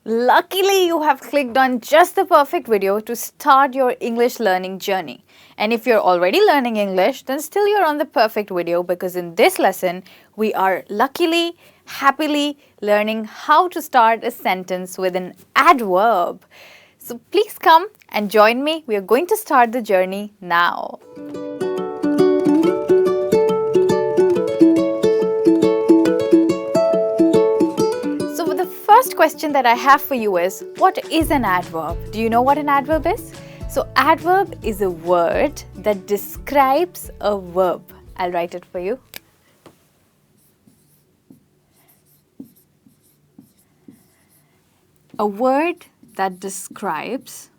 Luckily, you have clicked on just the perfect video to start your English learning journey. And if you're already learning English, then still you're on the perfect video because in this lesson, we are luckily, happily learning how to start a sentence with an adverb. So please come and join me. We are going to start the journey now. First question that I have for you is, what is an adverb? Do you know what an adverb is? So adverb is a word that describes a verb. I'll write it for you. A word that describes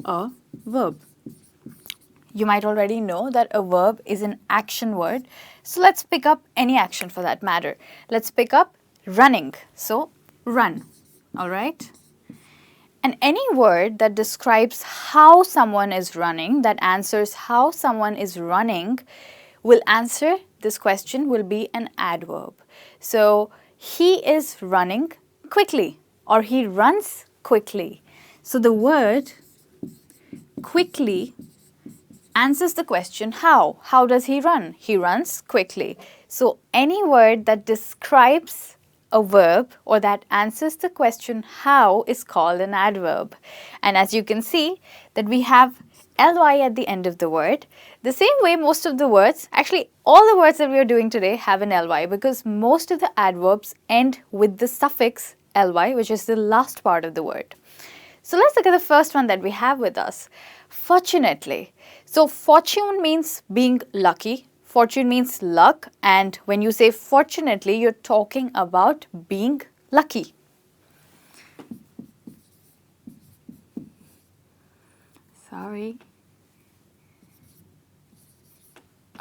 a verb. You might already know that a verb is an action word. So let's pick up any action for that matter. Let's pick up running. So run, all right? And any word that describes how someone is running, that answers how someone is running, will answer this question will be an adverb. So he is running quickly or he runs quickly. So the word quickly answers the question how. How does he run? He runs quickly. So any word that describes a verb or that answers the question how is called an adverb. And as you can see that we have ly at the end of the word. The same way most of the words, actually all the words that we are doing today have an ly because most of the adverbs end with the suffix ly, which is the last part of the word. So let's look at the first one that we have with us. Fortunately. So fortune means being lucky. Fortune means luck. And when you say fortunately, you're talking about being lucky. Sorry.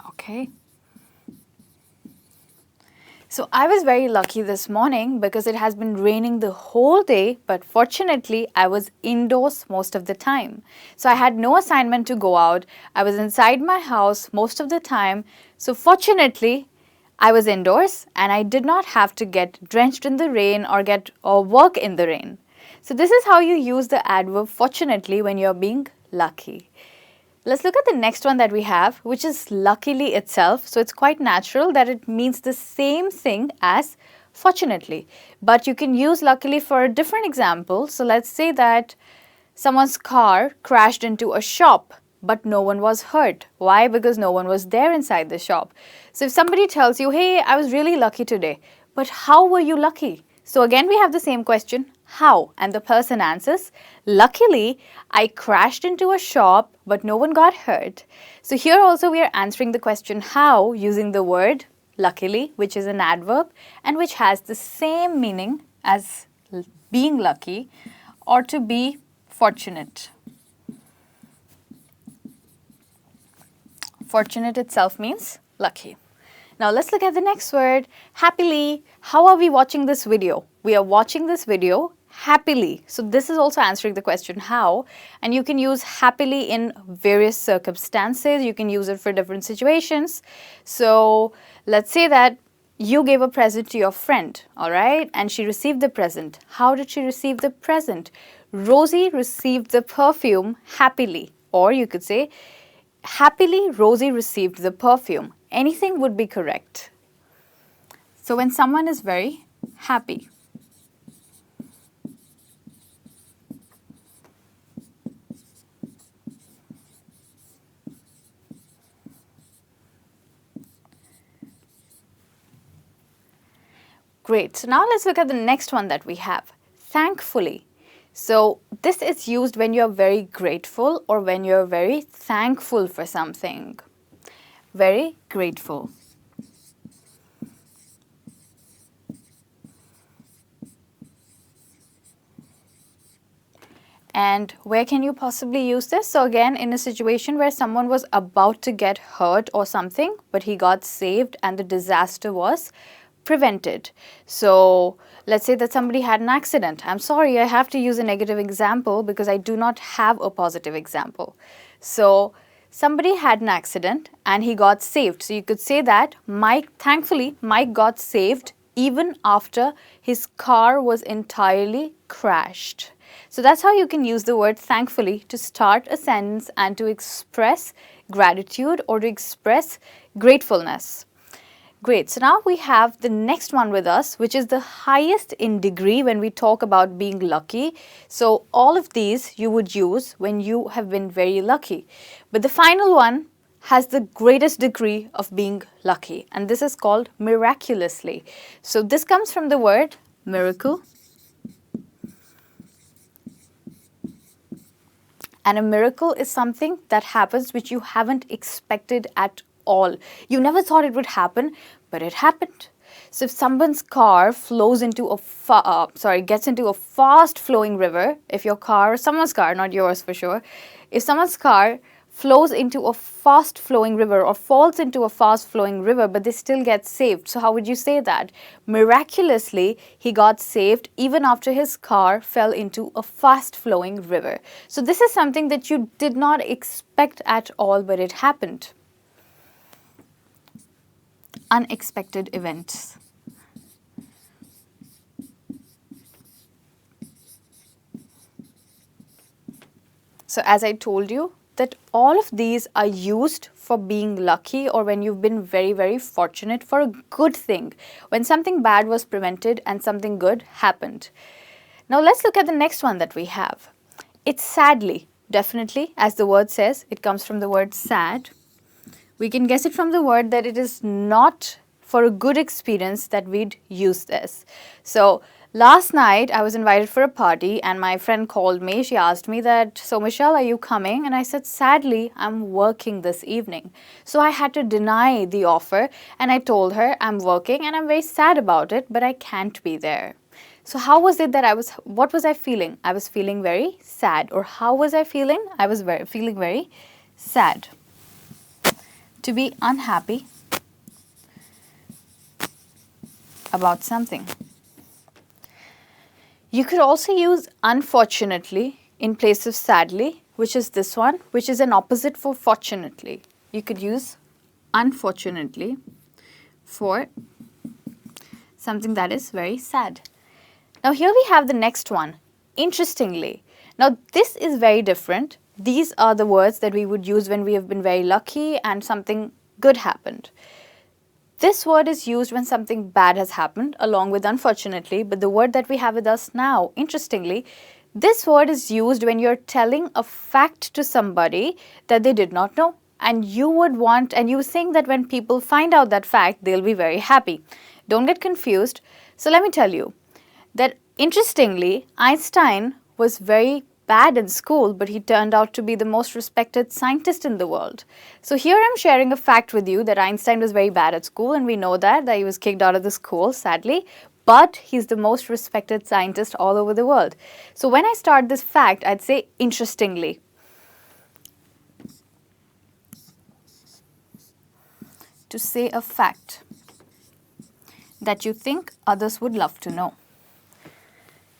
Okay. So I was very lucky this morning because it has been raining the whole day, but fortunately I was indoors most of the time. So I had no assignment to go out. I was inside my house most of the time. So fortunately I was indoors and I did not have to get drenched in the rain or work in the rain. So this is how you use the adverb fortunately when you're being lucky. Let's look at the next one that we have, which is luckily itself. So it's quite natural that it means the same thing as fortunately. But you can use luckily for a different example. So let's say that someone's car crashed into a shop, but no one was hurt. Why? Because no one was there inside the shop. So if somebody tells you, hey, I was really lucky today, but how were you lucky? So again, we have the same question, how? And the person answers, luckily, I crashed into a shop, but no one got hurt. So here also we are answering the question how using the word luckily, which is an adverb and which has the same meaning as being lucky or to be fortunate. Fortunate itself means lucky. Now let's look at the next word, happily. How are we watching this video? We are watching this video happily. So this is also answering the question how, and you can use happily in various circumstances. You can use it for different situations. So let's say that you gave a present to your friend, all right, and she received the present. How did she receive the present? Rosie received the perfume happily, or you could say happily Rosie received the perfume. Anything would be correct. So when someone is very happy. Great. So now let's look at the next one that we have. Thankfully. So this is used when you're very grateful or when you're very thankful for something. Very grateful. And where can you possibly use this? So again, in a situation where someone was about to get hurt or something, but he got saved and the disaster was prevented. So let's say that somebody had an accident. I'm sorry, I have to use a negative example because I do not have a positive example. So somebody had an accident and he got saved. So you could say that thankfully, Mike got saved even after his car was entirely crashed. So that's how you can use the word thankfully to start a sentence and to express gratitude or to express gratefulness. Great. So now we have the next one with us, which is the highest in degree when we talk about being lucky. So all of these you would use when you have been very lucky. But the final one has the greatest degree of being lucky, and this is called miraculously. So this comes from the word miracle. And a miracle is something that happens which you haven't expected at all. You never thought it would happen, but it happened. So if someone's car flows into gets into a fast flowing river, if your car, someone's car, not yours for sure, if someone's car flows into a fast flowing river or falls into a fast flowing river, but they still get saved. So how would you say that? Miraculously, he got saved even after his car fell into a fast flowing river. So this is something that you did not expect at all, but it happened. Unexpected events. So as I told you, that all of these are used for being lucky or when you've been very, very fortunate for a good thing, when something bad was prevented and something good happened. Now let's look at the next one that we have. It's sadly, definitely, as the word says, it comes from the word sad. We can guess it from the word that it is not for a good experience that we'd use this. So last night I was invited for a party and my friend called me. She asked me that, so Michelle, are you coming? And I said, sadly, I'm working this evening. So I had to deny the offer and I told her I'm working and I'm very sad about it, but I can't be there. So how was it that what was I feeling? I was feeling very sad. Or how was I feeling? I was feeling very sad. To be unhappy about something. You could also use unfortunately in place of sadly, which is this one, which is an opposite for fortunately. You could use unfortunately for something that is very sad. Now here we have the next one, interestingly. Now this is very different. These are the words that we would use when we have been very lucky and something good happened. This word is used when something bad has happened along with unfortunately, but the word that we have with us now, interestingly, this word is used when you're telling a fact to somebody that they did not know. And you were saying that when people find out that fact, they'll be very happy. Don't get confused. So let me tell you that interestingly, Einstein was very bad in school, but he turned out to be the most respected scientist in the world. So here I'm sharing a fact with you that Einstein was very bad at school, and we know that he was kicked out of the school, sadly, but he's the most respected scientist all over the world. So when I start this fact, I'd say interestingly. To say a fact that you think others would love to know.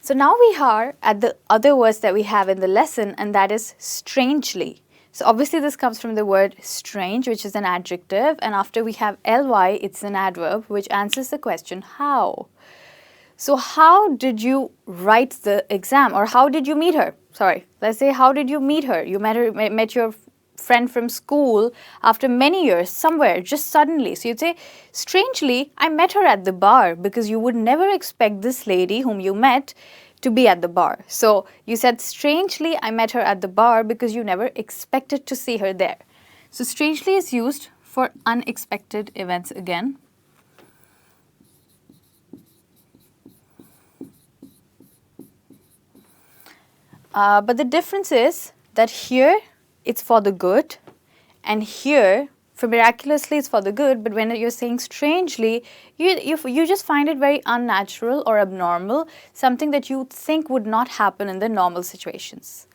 So now we are at the other words that we have in the lesson, and that is strangely. So obviously this comes from the word strange, which is an adjective, and after we have ly, it's an adverb, which answers the question how. So how did you write the exam, or how did you meet her? Sorry, let's say how did you meet her? You met your friend from school after many years somewhere, just suddenly. So you'd say, strangely, I met her at the bar, because you would never expect this lady whom you met to be at the bar. So you said, strangely, I met her at the bar because you never expected to see her there. So strangely is used for unexpected events again. But the difference is that here it's for the good, and here for miraculously it's for the good, but when you're saying strangely, you just find it very unnatural or abnormal, something that you think would not happen in the normal situations.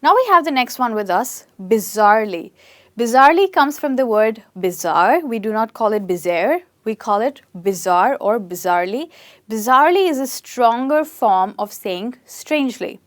Now we have the next one with us, bizarrely. Bizarrely comes from the word bizarre. We do not call it bizarre, we call it bizarre or bizarrely. Bizarrely is a stronger form of saying strangely.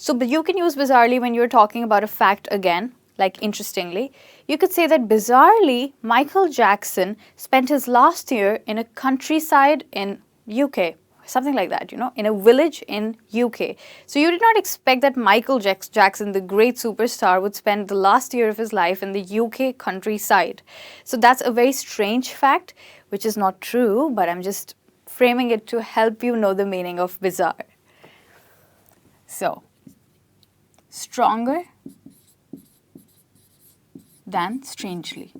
So you can use bizarrely when you're talking about a fact again, like interestingly, you could say that bizarrely, Michael Jackson spent his last year in a countryside in UK. Something like that, in a village in UK. So you did not expect that Michael Jackson, the great superstar, would spend the last year of his life in the UK countryside. So that's a very strange fact, which is not true, but I'm just framing it to help you know the meaning of bizarre. So, stronger than strangely.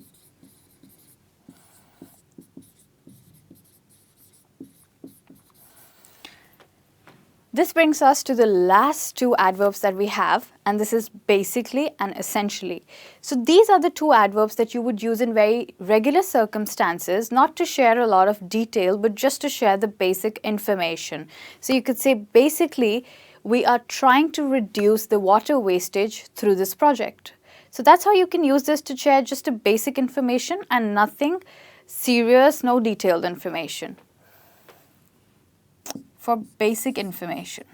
This brings us to the last two adverbs that we have, and this is basically and essentially. So these are the two adverbs that you would use in very regular circumstances, not to share a lot of detail, but just to share the basic information. So you could say basically, we are trying to reduce the water wastage through this project. So that's how you can use this to share just a basic information and nothing serious, no detailed information. For basic information.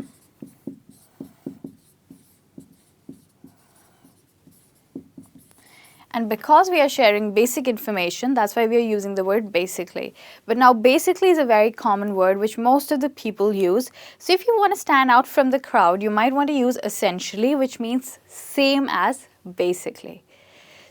And because we are sharing basic information, that's why we are using the word basically. But now basically is a very common word which most of the people use. So if you want to stand out from the crowd, you might want to use essentially, which means same as basically.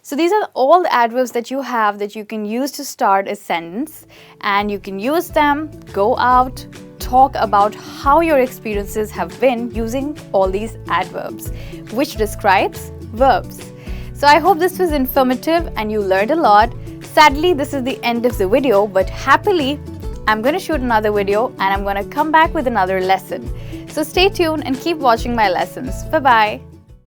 So these are all the adverbs that you have that you can use to start a sentence, and you can use them, go out, talk about how your experiences have been using all these adverbs, which describes verbs. So I hope this was informative and you learned a lot. Sadly, this is the end of the video, but happily, I'm going to shoot another video and I'm going to come back with another lesson. So stay tuned and keep watching my lessons. Bye-bye.